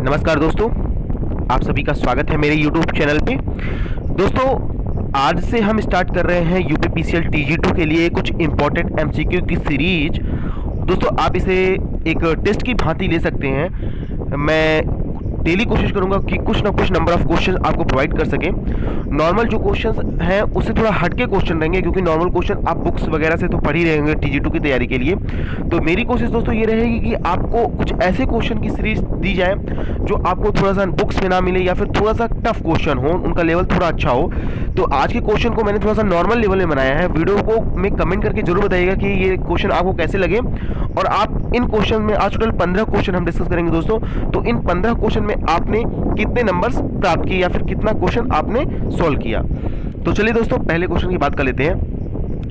नमस्कार दोस्तों, आप सभी का स्वागत है मेरे YouTube चैनल पे। दोस्तों, आज से हम स्टार्ट कर रहे हैं यूपीपीसीएल TG2 के लिए कुछ इंपॉर्टेंट MCQ की सीरीज। दोस्तों, आप इसे एक टेस्ट की भांति ले सकते हैं। मैं डेली कोशिश करूंगा कि कुछ ना कुछ नंबर ऑफ क्वेश्चन आपको प्रोवाइड कर सकें। नॉर्मल जो क्वेश्चन हैं उससे थोड़ा हटके क्वेश्चन रहेंगे, क्योंकि नॉर्मल क्वेश्चन आप बुक्स वगैरह से तो पढ़ ही रहेंगे TG2 की तैयारी के लिए। तो मेरी कोशिश दोस्तों ये रहेगी कि आपको कुछ ऐसे क्वेश्चन की सीरीज दी जाए जो आपको थोड़ा सा बुक्स में ना मिले, या फिर थोड़ा सा टफ क्वेश्चन हो, उनका लेवल थोड़ा अच्छा हो। तो आज के क्वेश्चन को मैंने थोड़ा सा नॉर्मल लेवल में बनाया है। वीडियो को में कमेंट करके जरूर बताइएगा कि ये क्वेश्चन आपको कैसे लगे। और आप इन क्वेश्चन में, आज टोटल 15 क्वेश्चन हम डिस्कस करेंगे दोस्तों। तो इन 15 क्वेश्चन में आपने कितने नंबर्स प्राप्त किए या फिर कितना क्वेश्चन आपने सॉल्व किया। तो चलिए दोस्तों, पहले क्वेश्चन की बात कर लेते हैं।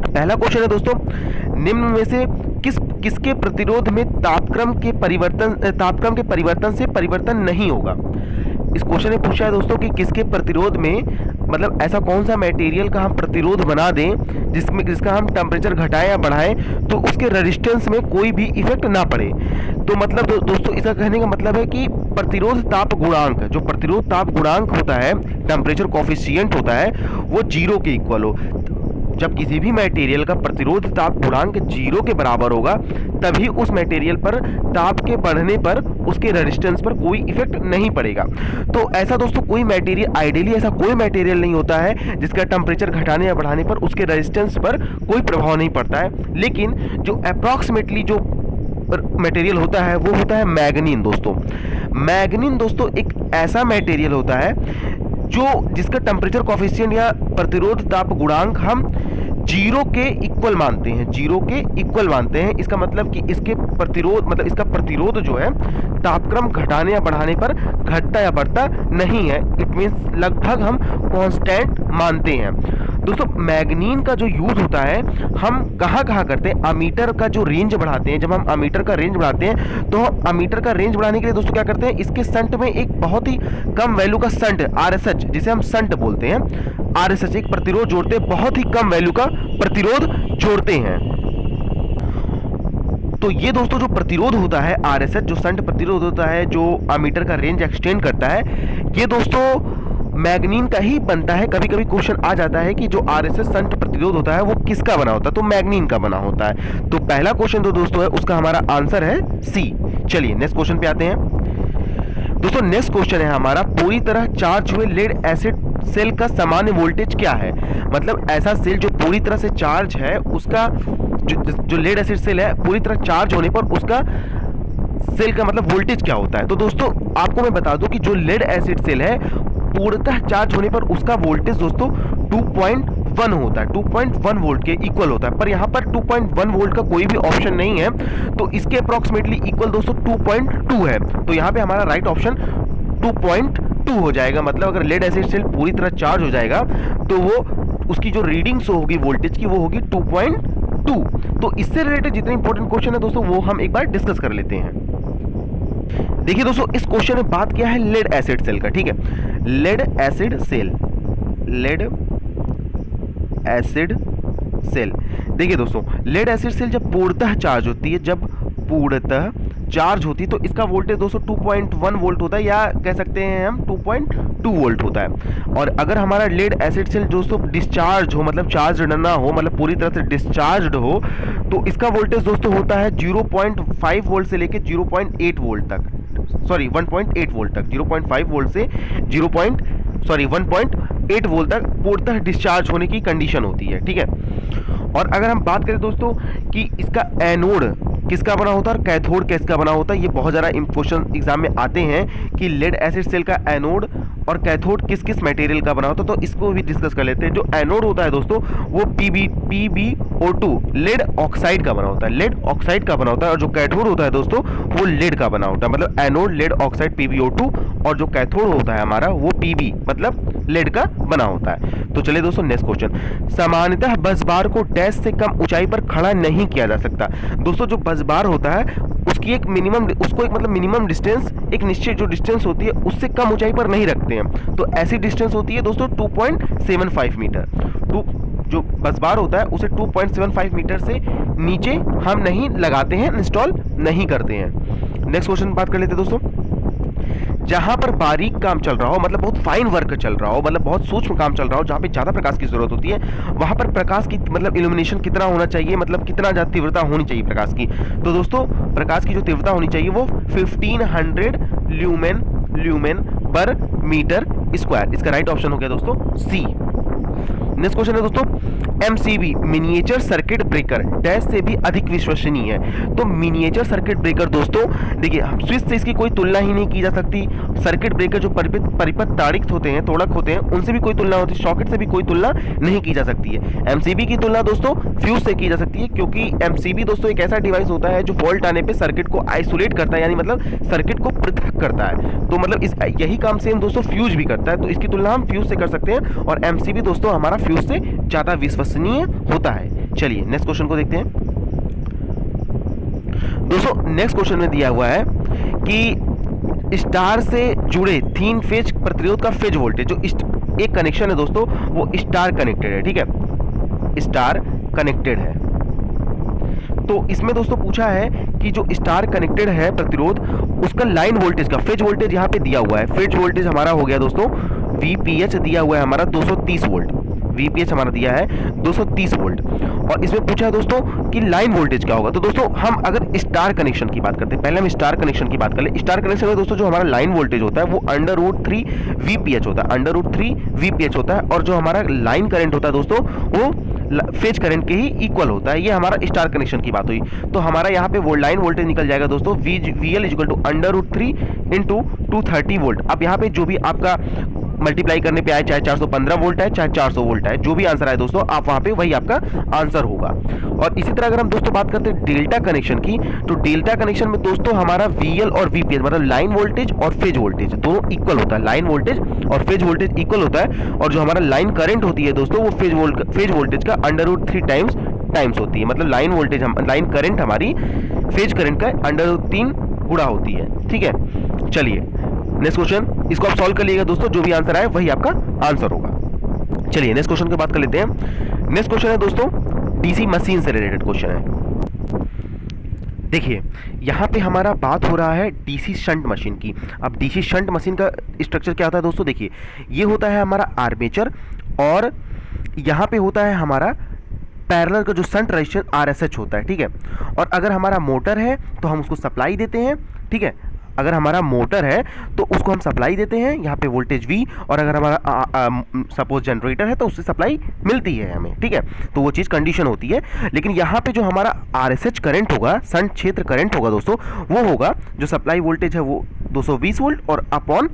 पहला क्वेश्चन है दोस्तों, निम्न में से किसके प्रतिरोध में तापक्रम के परिवर्तन से परिवर्तन नहीं होगा। इस क्वेश्चन में पूछा है दोस्तों कि किसके प्रतिरोध में, मतलब ऐसा कौन सा मटेरियल का हम प्रतिरोध बना दें जिसका हम टेम्परेचर घटाएं या बढ़ाएं तो उसके रेजिस्टेंस में कोई भी इफेक्ट ना पड़े। तो मतलब दोस्तों, इसका कहने का मतलब है कि प्रतिरोध ताप गुणांक, जो प्रतिरोध ताप गुणांक होता है, टेम्परेचर कोफिशिएंट होता है, वो 0 के इक्वल हो। जब किसी भी मटेरियल का प्रतिरोध ताप गुणांक 0 के बराबर होगा, तभी उस मटेरियल पर ताप के बढ़ने पर उसके रेजिस्टेंस पर कोई इफेक्ट नहीं पड़ेगा। तो ऐसा दोस्तों कोई मटेरियल, आइडियली ऐसा कोई मटेरियल नहीं होता है जिसका टेम्परेचर घटाने या बढ़ाने पर उसके रेजिस्टेंस पर कोई प्रभाव नहीं पड़ता है। लेकिन जो अप्रॉक्सीमेटली जो मटेरियल होता है वो होता है मैग्नीन दोस्तों। मैग्नीन दोस्तों एक ऐसा मटेरियल होता है जिसका टेम्परेचर कोफिशिएंट या प्रतिरोध ताप गुणांक हम 0 के इक्वल मानते हैं, 0 के इक्वल मानते हैं। इसका मतलब कि इसके प्रतिरोध, मतलब इसका प्रतिरोध जो है तापक्रम घटाने या बढ़ाने पर घटता या बढ़ता नहीं है। इट मीन्स लगभग हम कांस्टेंट मानते हैं। दोस्तों, मैग्नीन का जो यूज होता है हम कहाँ करते हैं, अमीटर का जो रेंज बढ़ाते हैं। जब हम अमीटर का रेंज बढ़ाते हैं तो अमीटर का रेंज बढ़ाने के लिए दोस्तों क्या करते हैं, इसके संट में एक बहुत ही कम वैल्यू का संट, RSH जिसे हम संट बोलते हैं, RSH एक प्रतिरोध जोड़ते हैं, बहुत ही कम वैल्यू का प्रतिरोध जोड़ते हैं। तो ये दोस्तों जो प्रतिरोध होता है RSH, जो संट प्रतिरोध होता है, जो अमीटर का रेंज एक्सटेंड करता है, ये दोस्तों मैग्नीन का ही बनता है। कभी कभी क्वेश्चन आ जाता है कि जो RSH संट प्रतिरोध होता है वो किसका बना होता है, तो मैग्नीन का बना होता है। तो पहला क्वेश्चन जो दोस्तों है उसका हमारा आंसर है C। चलिए नेक्स्ट क्वेश्चन पे आते हैं दोस्तों। नेक्स्ट क्वेश्चन है हमारा, पूरी तरह चार्ज हुए लेड एसिड सेल का सामान्य वोल्टेज क्या है। मतलब ऐसा सेल जो पूरी तरह से चार्ज है, उसका जो लेड एसिड सेल है, पूरी तरह चार्ज होने पर उसका सेल का मतलब वोल्टेज क्या होता है। तो दोस्तों आपको मैं बता दूं कि जो लेड एसिड सेल है पूर्णतः चार्ज होने पर उसका वोल्टेज दोस्तों 2.1 होता है, 2.1 वोल्ट के इक्वल होता है। पर यहाँ पर 2.1 वोल्ट का कोई भी ऑप्शन नहीं है, तो इसके अप्रॉक्सीमेटली इक्वल दोस्तों 2.2 है। तो यहाँ पे हमारा राइट ऑप्शन 2.2 हो जाएगा। मतलब अगर लेड एसिड सेल पूरी तरह चार्ज हो जाएगा तो वो उसकी जो रीडिंग्स होगी वोल्टेज की वो होगी 2.2। तो इससे रिलेटेड जितने इंपॉर्टेंट क्वेश्चन है दोस्तों वो हम एक बार डिस्कस कर लेते हैं। देखिए दोस्तों, इस क्वेश्चन में बात किया है लेड एसिड सेल का, ठीक है। Lead acid cell, lead acid cell, देखिए दोस्तों, लेड एसिड सेल जब पूर्णतः चार्ज होती है, जब पूर्णतः चार्ज होती है तो इसका वोल्टेज दोस्तों 2.1 वोल्ट होता है, या कह सकते हैं हम 2.2 वोल्ट होता है। और अगर हमारा लेड एसिड सेल दोस्तों डिस्चार्ज हो, मतलब चार्ज ना हो, मतलब पूरी तरह से डिस्चार्ज हो, तो इसका वोल्टेज दोस्तों होता है 0.5 वोल्ट से लेकर 0.8 वोल्ट तक, सॉरी 1.8 वोल्ट तक, 0.5 वोल्ट से 1.8 वोल्ट तक पूर्णतः डिस्चार्ज होने की कंडीशन होती है, ठीक है। और अगर हम बात करें दोस्तों कि इसका एनोड किसका बना होता है और कैथोड किसका बना होता है, ये बहुत ज़्यादा क्वेश्चन एग्जाम में आते हैं कि लेड एसिड सेल का एनोड और कैथोड किस किस मटेरियल का बना होता है। तो इसको भी डिस्कस कर लेते हैं। जो एनोड होता है दोस्तों वो PbO2 लेड ऑक्साइड का बना होता है, लेड ऑक्साइड का बना होता है। और जो कैथोड होता है दोस्तों वो लेड का बना होता है, मतलब एनोड लेड ऑक्साइड PbO2, और जो कैथोड होता है हमारा वो Pb मतलब लेड का बना होता है। तो चलिए दोस्तों नेक्स्ट क्वेश्चन, सामान्यतः बस बार को डैश से कम ऊंचाई पर खड़ा नहीं किया जा सकता। दोस्तों जो बस बार होता है उसकी एक मिनिमम, उसको एक मतलब मिनिमम डिस्टेंस, एक निश्चित जो डिस्टेंस होती है उससे कम ऊंचाई पर नहीं रखते हैं। तो ऐसी डिस्टेंस होती है दोस्तों 2.75 मीटर। जो बस बार होता है उसे 2.75 मीटर से नीचे हम नहीं लगाते हैं, इंस्टॉल नहीं करते हैं। नेक्स्ट क्वेश्चन बात कर लेते हैं दोस्तों। जहां पर बारीक काम चल रहा हो, मतलब बहुत फाइन वर्क चल रहा हो, मतलब बहुत सूक्ष्म काम चल रहा हो, जहां पे ज़्यादा प्रकाश की जरूरत होती है, वहां पर प्रकाश की मतलब इल्यूमिनेशन कितना होना चाहिए, मतलब कितना ज़्यादा तीव्रता होनी चाहिए प्रकाश की। तो दोस्तों प्रकाश की जो तीव्रता होनी चाहिए वो 1500 ल्यूमेन पर मीटर स्क्वायर। इसका राइट ऑप्शन हो गया दोस्तों सी। नेक्स्ट क्वेश्चन है दोस्तों, MCB miniature circuit breaker dash से भी अधिक विश्वसनीय है। तो मिनिएचर सर्किट ब्रेकर दोस्तों देखिए, स्विच से इसकी कोई तुलना ही नहीं की जा सकती। सर्किट ब्रेकर जो परिपथ ताड़ित होते हैं, तोड़क होते हैं, उनसे भी कोई तुलना होती है, सॉकेट से भी कोई तुलना नहीं की जा सकती है। एमसीबी की तुलना दोस्तों फ्यूज से की जा सकती है, क्योंकि एमसीबी दोस्तों एक ऐसा डिवाइस होता है जो फॉल्ट आने पे सर्किट को आइसोलेट करता है, यानी मतलब सर्किट को पृथक करता है। तो मतलब इस यही काम सेम दोस्तों फ्यूज भी करता है, तो इसकी तुलना हम फ्यूज से कर सकते हैं, और एमसीबी दोस्तों हमारा फ्यूज से ज्यादा विश्वसनीय होता है। चलिए नेक्स्ट क्वेश्चन को देखते हैं दोस्तों। नेक्स्ट क्वेश्चन में दिया हुआ है कि स्टार से जुड़े 3 फेज प्रतिरोध का फेज वोल्टेज, जो एक कनेक्शन है दोस्तों वो स्टार कनेक्टेड है, ठीक है, स्टार कनेक्टेड है। तो इसमें दोस्तों पूछा है कि जो स्टार कनेक्टेड है प्रतिरोध, उसका लाइन वोल्टेज का फेज वोल्टेज यहाँ पे दिया हुआ है। फेज वोल्टेज हमारा हो गया दोस्तों वीपीएच दिया हुआ है हमारा 230 वोल्ट, वीपीएच हमारा दिया है 230 वोल्ट। और इसमें पूछा है दोस्तों कि लाइन वोल्टेज क्या होगा। तो दोस्तों हम अगर स्टार कनेक्शन की बात करते हैं, पहले हम स्टार कनेक्शन की बात कर ले। स्टार कनेक्शन में दोस्तों जो हमारा लाइन वोल्टेज होता है वो √3 वीपीएच होता है, √3 वीपीएच होता है, और जो हमारा लाइन करंट होता है दोस्तों वो फेज करंट के ही इक्वल होता है। ये हमारा स्टार कनेक्शन की बात हुई। तो हमारा यहाँ पे वो लाइन वोल्टेज निकल जाएगा दोस्तों VL = √3 × 230 वोल्ट। अब यहाँ पे जो भी आपका मल्टीप्लाई करने पे आए, चाहे 415 वोल्ट है चाहे 400 वोल्ट है, जो भी आंसर आए दोस्तों आप वहां पे वही आपका आंसर होगा। और इसी तरह अगर हम दोस्तों बात करते हैं डेल्टा कनेक्शन की, तो डेल्टा कनेक्शन में दोस्तों हमारा VL और VPH मतलब लाइन वोल्टेज और फेज वोल्टेज दोनों इक्वल होता है, लाइन वोल्टेज और फेज वोल्टेज इक्वल होता है। और जो हमारा लाइन करंट होती है दोस्तों वो फेज वोल्टेज का √3 टाइम्स होती है, मतलब लाइन वोल्टेज लाइन करंट हमारी फेज करंट का √3 गुणा होती है, ठीक है। चलिए नेक्स्ट क्वेश्चन, इसको आप सॉल्व कर लीजिएगा दोस्तों, जो भी आंसर आए वही आपका आंसर होगा। चलिए नेक्स्ट क्वेश्चन की बात कर लेते हैं। नेक्स्ट क्वेश्चन है दोस्तों डीसी मशीन से रिलेटेड क्वेश्चन है। देखिए यहाँ पे हमारा बात हो रहा है डीसी शंट मशीन की। अब डीसी शंट मशीन का स्ट्रक्चर क्या होता है दोस्तों, देखिए ये होता है हमारा आर्मेचर, और यहाँ पे होता है हमारा पैरेलल का जो शंट रेजिस्टेंस RSH होता है, ठीक है। और अगर हमारा मोटर है तो हम उसको सप्लाई देते हैं, ठीक है। अगर हमारा मोटर है तो उसको हम सप्लाई देते हैं, यहाँ पे वोल्टेज V, और अगर हमारा सपोज जनरेटर है तो उससे सप्लाई मिलती है हमें, ठीक है। तो वो चीज़ कंडीशन होती है। लेकिन यहाँ पे जो हमारा RSH करंट होगा, शंट क्षेत्र करंट होगा दोस्तों, वो होगा जो सप्लाई वोल्टेज है वो 220 वोल्ट और अपॉन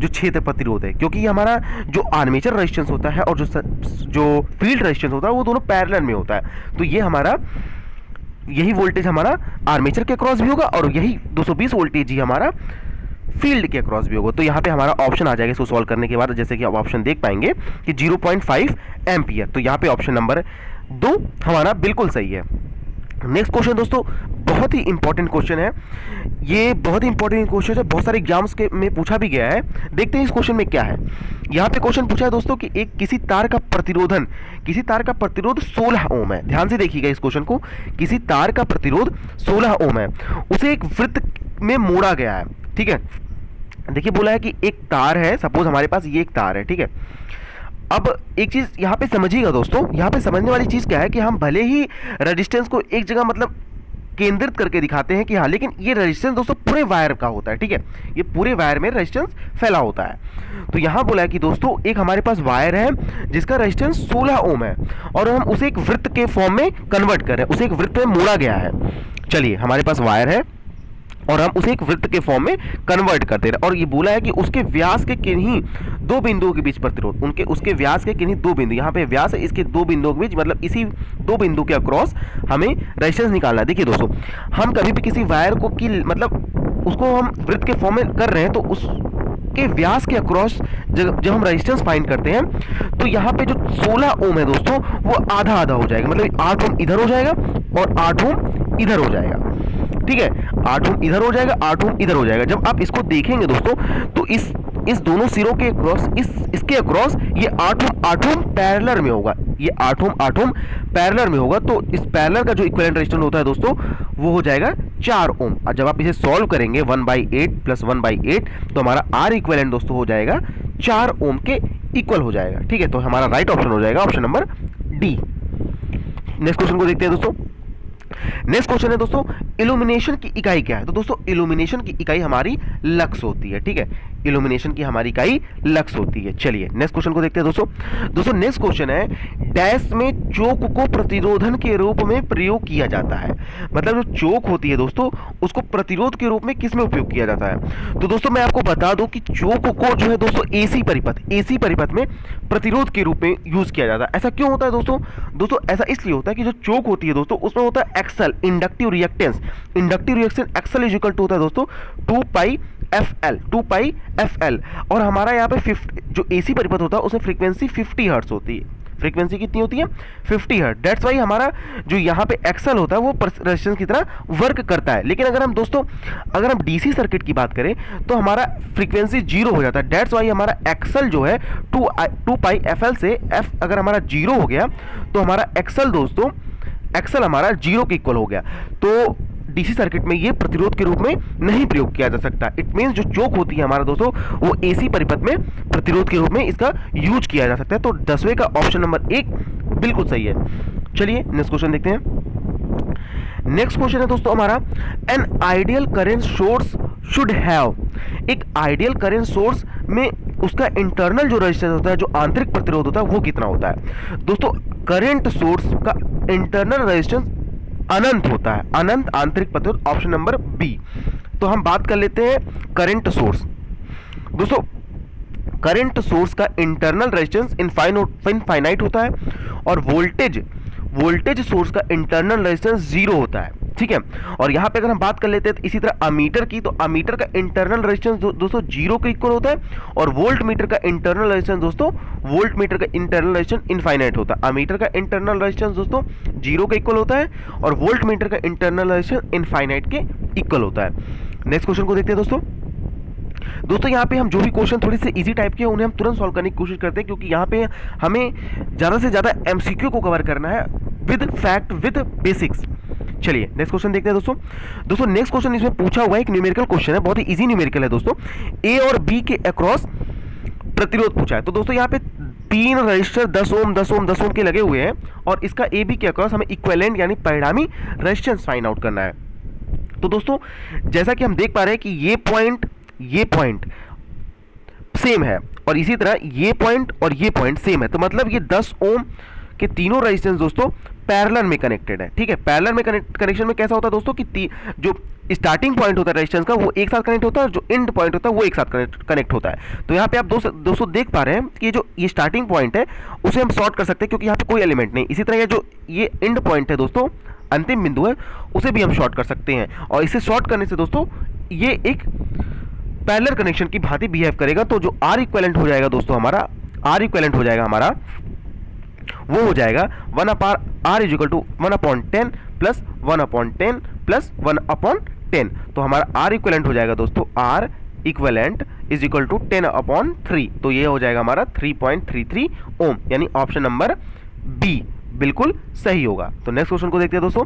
जो क्षेत्र प्रतिरोध है, क्योंकि हमारा जो आर्मेचर रेजिस्टेंस होता है और जो फील्ड रेजिस्टेंस होता है वो दोनों पैरेलल में होता है। तो ये हमारा यही वोल्टेज हमारा आर्मेचर के अक्रॉस भी होगा और यही 220 वोल्टेज ही हमारा फील्ड के अक्रॉस भी होगा। तो यहाँ पे हमारा ऑप्शन आ जाएगा इसको सॉल्व करने के बाद, जैसे कि आप ऑप्शन देख पाएंगे कि 0.5 एम्पियर। तो यहाँ पे ऑप्शन नंबर 2 हमारा बिल्कुल सही है। नेक्स्ट क्वेश्चन दोस्तों बहुत ही इंपॉर्टेंट क्वेश्चन है, ये बहुत ही इंपॉर्टेंट क्वेश्चन है, बहुत सारे एग्जाम्स के में पूछा भी गया है। देखते हैं इस क्वेश्चन में क्या है। यहाँ पे क्वेश्चन पूछा है दोस्तों कि किसी तार का प्रतिरोध 16 ओम है। ध्यान से देखिएगा इस क्वेश्चन को, किसी तार का प्रतिरोध 16 ओम है, उसे एक वृत्त में मोड़ा गया है, ठीक है। देखिए बोला है कि एक तार है, सपोज हमारे पास ये एक तार है, ठीक है। अब एक चीज यहाँ पे समझिएगा दोस्तों, यहाँ पे समझने वाली चीज क्या है कि हम भले ही रेजिस्टेंस को एक जगह मतलब केंद्रित करके दिखाते हैं कि हाँ, लेकिन ये रेजिस्टेंस दोस्तों पूरे वायर का होता है, ठीक है। ये पूरे वायर में रेजिस्टेंस फैला होता है। तो यहाँ बोला है कि दोस्तों एक हमारे पास वायर है जिसका रेजिस्टेंस 16 ओम है, और हम उसे एक वृत्त के फॉर्म में कन्वर्ट कर रहे हैं, उसे एक वृत्त में मोड़ा गया है। चलिए हमारे पास वायर है और हम उसे एक वृत्त के फॉर्म में कन्वर्ट कर दे रहे हैं, और ये बोला है कि उसके व्यास के किन्हीं 2 बिंदुओं के बीच प्रतिरोध, उसके व्यास के किन्हीं 2 बिंदु, यहाँ पे व्यास है, इसके 2 बिंदुओं के बीच मतलब इसी 2 बिंदु के अक्रॉस हमें रेजिस्टेंस निकालना है। देखिए दोस्तों हम कभी भी किसी वायर को की मतलब उसको हम वृत्त के फॉर्म में कर रहे हैं, तो उसके व्यास के अक्रॉस जब हम रेजिस्टेंस फाइंड करते हैं तो यहाँ पे जो 16 ओम है दोस्तों वो आधा आधा हो जाएगा, मतलब 8 ओम इधर हो जाएगा और 8 ओम इधर हो जाएगा, ठीक है। 8 ओम इधर हो जाएगा, 8 ओम इधर हो जाएगा। जब आप इसको देखेंगे दोस्तों तो इस इस दोनों सिरों के अक्रॉस, इसके अक्रॉस ये 8 ओम पैरेलल में होगा, ये 8 ओम पैरेलल में होगा। तो इस पैरेलल का जो इक्विवेलेंट रेजिस्टेंस होता है दोस्तों वो हो जाएगा 4 ओम। और जब आप इसे सॉल्व करेंगे 1/8 प्लस 1/8 तो हमारा आर इक्विवेलेंट दोस्तों हो जाएगा 4 ओम के इक्वल हो जाएगा। ठीक है, तो हमारा राइट ऑप्शन हो जाएगा option number D. Next question को देखते हैं दोस्तों। नेक्स्ट क्वेश्चन है दोस्तों, इल्यूमिनेशन की इकाई क्या है? तो दोस्तों इल्यूमिनेशन की इकाई हमारी लक्स होती है। ठीक है, इल्यूमिनेशन की हमारी इकाई लक्स होती है। चलिए नेक्स्ट क्वेश्चन को देखते हैं दोस्तों नेक्स्ट क्वेश्चन है, डैश में चोक को प्रतिरोधन के रूप में प्रयोग किया जाता है। मतलब जो चोक होती है दोस्तों उसको प्रतिरोध के रूप में किस में उपयोग किया जाता है? तो दोस्तों मैं आपको बता दूं कि चोक को जो है दोस्तों एसी परिपथ में प्रतिरोध के रूप में यूज किया जाता है। ऐसा क्यों होता है दोस्तों? दोस्तों ऐसा इसलिए होता है कि जो चोक होती है दोस्तों उसमें होता है XL, inductive reactance XL is equal to होता है दोस्तों 2 पाई एफ एल। और हमारा यहाँ पे जो एसी परिपथ होता है उसमें फ्रीक्वेंसी 50 हर्ट्ज होती है। फ्रीक्वेंसी कितनी होती है? 50 हर्ट्ज। दैट्स वाई हमारा जो यहाँ पे एक्सल होता है वो रेजिस्टेंस की तरह वर्क करता है। लेकिन अगर हम डीसी सर्किट की बात करें तो हमारा फ्रीक्वेंसी 0 हो जाता है। दैट्स वाई हमारा एक्सल जो है 2 पाई एफ एल से एफ अगर हमारा 0 हो गया तो हमारा एक्सल हमारा 0 के इक्वल हो गया। तो डीसी सर्किट में ये प्रतिरोध के रूप में नहीं प्रयोग किया जा सकता। इट मींस जो चोक होती है हमारा दोस्तों वो एसी परिपथ में प्रतिरोध के रूप में इसका यूज किया जा सकता है। तो 10वें का ऑप्शन नंबर 1 बिल्कुल सही है। चलिए नेक्स्ट क्वेश्चन देखते हैं। नेक्स्ट क्वेश्चन है दोस्तों हमारा, an ideal current source should have. एक आइडियल करंट सोर्स में उसका इंटरनल जो रेजिस्टेंस होता है, जो आंतरिक प्रतिरोध होता है वो कितना होता है? दोस्तों करंट सोर्स का इंटरनल रेजिस्टेंस अनंत होता है, अनंत आंतरिक प्रतिरोध, ऑप्शन नंबर बी। तो हम बात कर लेते हैं करंट सोर्स। दोस्तों करंट सोर्स का इंटरनल रेजिस्टेंस इनफाइनाइट होता है और वोल्टेज सोर्स का इंटरनल रेजिस्टेंस 0 होता है। ठीक है, और यहां पे अगर हम बात कर लेते हैं तो इसी तरह अमीटर की, तो अमीटर का इंटरनल रेजिस्टेंस दोस्तों 0 के इक्वल होता है और वोल्ट मीटर का इंटरनल रेजिस्टेंस दोस्तों इनफाइनाइट होता है। अमीटर का इंटरनल रेजिस्टेंस दोस्तों 0 के इक्वल होता है और वोल्ट मीटर का इंटरनल रेजिस्टेंस इनफाइनाइट के इक्वल होता है। नेक्स्ट क्वेश्चन को देखते हैं दोस्तों यहाँ पे हम जो भी क्वेश्चन थोड़े से इजी टाइप के उन्हें हम तुरंत सॉल्व करने की कोशिश करते हैं, क्योंकि यहाँ पे हमें ज़्यादा से ज़्यादा एमसीक्यू को कवर करना है विद फैक्ट विद बेसिक्स। चलिए नेक्स्ट क्वेश्चन देखते हैं दोस्तों नेक्स्ट क्वेश्चन इसमें पूछा हुआ है, एक न्यूमेरिकल क्वेश्चन है, बहुत ही इजी न्यूमेरिकल है दोस्तों। ए और बी के अक्रॉस प्रतिरोध पूछा है। तो दोस्तों यहाँ पे 3 रजिस्टर 10 ओम के लगे हुए हैं और इसका ए बी के अक्रॉस हमें इक्विवेलेंट यानी परिणामी रेजिस्टेंस फाइंड आउट करना है। तो दोस्तों जैसा कि हम देख पा रहे हैं कि ये पॉइंट सेम है और इसी तरह ये पॉइंट और ये पॉइंट सेम है। तो मतलब ये 10 ओम के तीनों रेजिस्टेंस दोस्तों पैरेलल में कनेक्टेड है। ठीक है, पैरेलल में कनेक्शन में कैसा होता है दोस्तों कि जो स्टार्टिंग पॉइंट होता है रेजिस्टेंस का वो एक साथ कनेक्ट होता है और जो एंड पॉइंट होता है वो एक साथ कनेक्ट होता है। तो यहाँ पे आप दोस्तों देख पा रहे हैं कि ये स्टार्टिंग पॉइंट है उसे हम शॉर्ट कर सकते हैं क्योंकि यहाँ पे कोई एलिमेंट नहीं। इसी तरह ये एंड पॉइंट है दोस्तों, अंतिम बिंदु है, उसे भी हम शॉर्ट कर सकते हैं और इसे शॉर्ट करने से दोस्तों ये एक पैरेलल कनेक्शन की भांति बिहेव करेगा। तो जो आर इक्विवेलेंट हो जाएगा दोस्तों हमारा, वो हो जाएगा 1/r is equal to 1/10 plus 1/10 plus 1/10। तो हमारा आर इक्विवेलेंट हो जाएगा दोस्तों, R equivalent is equal to 10/3। तो ये हो जाएगा हमारा 3.33 ओम, यानी ऑप्शन नंबर बी बिल्कुल सही होगा। तो नेक्स्ट क्वेश्चन को देखते हैं दोस्तों।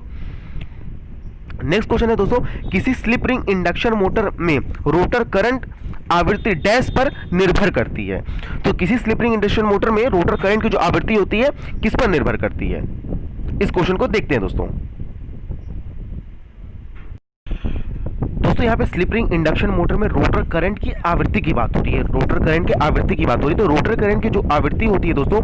नेक्स्ट क्वेश्चन है दोस्तों, किसी स्लिप रिंग इंडक्शन मोटर में रोटर करंट आवृत्ति डैश पर निर्भर करती है। तो किसी स्लिप रिंग इंडक्शन मोटर में रोटर करंट की जो आवृत्ति होती है किस पर निर्भर करती है? इस क्वेश्चन को देखते हैं दोस्तों। यहाँ pay slip ring induction motor में रोटर करंट की आवृत्ति की बात हो रही है, रोटर करंट की आवृत्ति की बात हो रही है। तो रोटर करंट की जो आवृत्ति होती है दोस्तों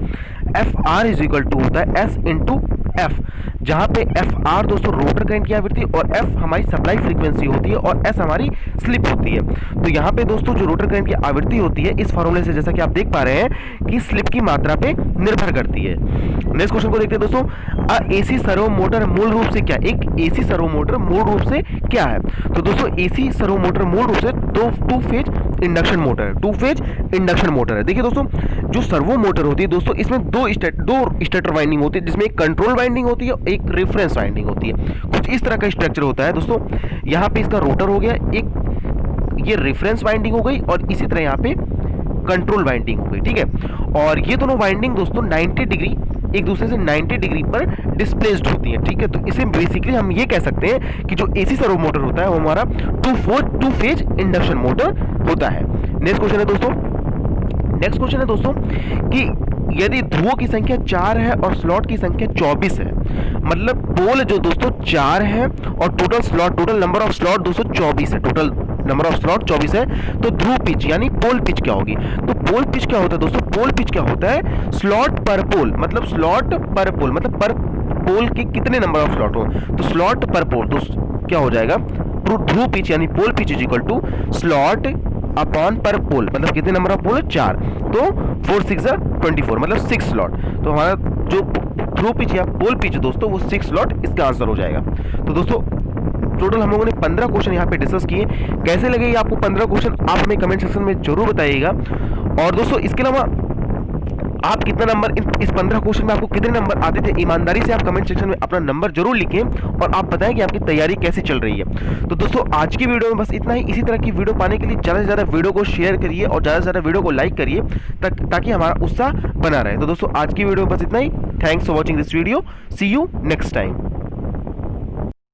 F R is equal to होता है एस इंटू एफ, जहां पे एफ आर दोस्तों रोटर करंट की आवृत्ति और एफ हमारी सप्लाई फ्रीक्वेंसी होती है और एस हमारी स्लिप होती है। तो यहाँ पे दोस्तों जो रोटर करंट की आवृत्ति होती है इस फॉर्मूले से जैसा कि आप देख पा रहे हैं कि स्लिप की मात्रा पे निर्भर करती है। नेक्स्ट क्वेश्चन को देखते हैं दोस्तों, एसी सर्वो मोटर मूल रूप से क्या, एक एसी सर्वो मोटर मूल रूप से क्या है? तो दोस्तों एसी सर्वो मोटर मूल रूप से टू फेज इंडक्शन मोटर है, टू फेज इंडक्शन मोटर है। देखिए दोस्तों जो सर्वो मोटर होती है दोस्तों इसमें दो स्टेटर वाइंडिंग होती है, जिसमें एक कंट्रोल वाइंडिंग होती है, एक रेफरेंस वाइंडिंग होती है। कुछ इस तरह का स्ट्रक्चर होता है दोस्तों। यहाँ पे इसका रोटर हो गया, एक ये रेफरेंस वाइंडिंग हो गई और इसी तरह यहाँ पे कंट्रोल वाइंडिंग हो गई, ठीक है। और ये दोनों वाइंडिंग दोस्तों 90 डिग्री एक दूसरे से 90 डिग्री पर डिस्प्लेस्ड होती है, ठीक है। तो इसे बेसिकली हम ये कह सकते हैं कि जो एसी सर्वो मोटर होता है वो हमारा टू फेज इंडक्शन मोटर होता है। नेक्स्ट क्वेश्चन है दोस्तों कि यदि ध्रुवों की संख्या 4 है और स्लॉट की संख्या 24 है, मतलब पोल जो दोस्तों 4 है और टोटल नंबर ऑफ स्लॉट दोस्तों 24 है, टोटल नंबर ऑफ स्लॉट 24 है, तो ध्रुव पिच यानी पोल पिच क्या होगी? तो पोल पिच क्या होता है दोस्तों? पोल पिच क्या होता है? स्लॉट पर पोल, मतलब स्लॉट पर पोल, मतलब पर पोल के कितने नंबर ऑफ स्लॉट हो, तो स्लॉट पर पोल, तो क्या हो जाएगा? ध्रुव पिच यानी pole pitch is equal to slot upon पर पोल, मतलब कितने नंबर ऑफ पोल है? 4, तो 4 6 24, मतलब 6 स्लॉट। तो हमारा जो ध्रुव पिच या पोल पिच दोस्तों वो 6 स्लॉट इसका आंसर हो जाएगा। तो दोस्तों टोटल हम लोगों ने 15 क्वेश्चन यहाँ पे डिस्कस किए। कैसे लगे ये आपको 15 क्वेश्चन, आप हमें कमेंट सेक्शन में जरूर बताइएगा। और दोस्तों इसके अलावा आप कितना नंबर इस 15 क्वेश्चन में आपको कितने नंबर आते थे, ईमानदारी से आप कमेंट सेक्शन में अपना नंबर जरूर लिखें और आप बताएं कि आपकी तैयारी कैसी चल रही है। तो दोस्तों आज की वीडियो में बस इतना ही। इसी तरह की वीडियो पाने के लिए ज़्यादा से ज़्यादा वीडियो को शेयर करिए और ज़्यादा से ज़्यादा वीडियो को लाइक करिए ताकि हमारा उत्साह बना रहे। तो दोस्तों आज की वीडियो में बस इतना ही। Thanks for watching this video. See you next time.